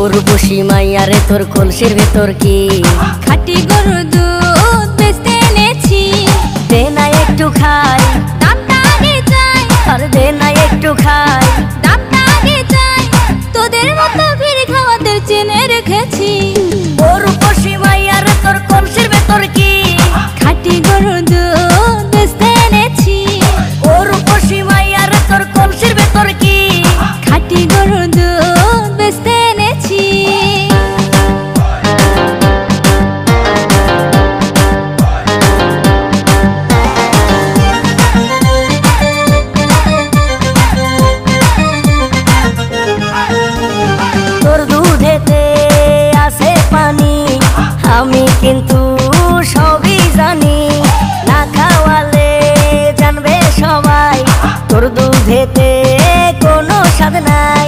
উর্বশী মাইয়ারে তোর কলসির ভেতর কি খাঁটি গরুর দুধ বেচতে এনেছি। দে না একটু খাই, দামটা আগে চাই, আর দে না একটু খাই। দামটা আগে চাই, তোদের মতো ভিড় খাওয়াদের চেনে রেখেছি। উর্বশী মাইয়ারে তোর কলসির ভেতর কি খাঁটি গরুর দুধ বেচতে এনেছি। উর্বশী মাইয়ারে তোর কলসির ভেতর কি খাঁটি গরুর দুধ বেচতে এনেছি। তোর দুধেতে আছে পানি, আমি কিন্তু সবই জানি। না খাওয়ালে জানবে সবাই তোর দুধেতে কোনো স্বাদ নাই।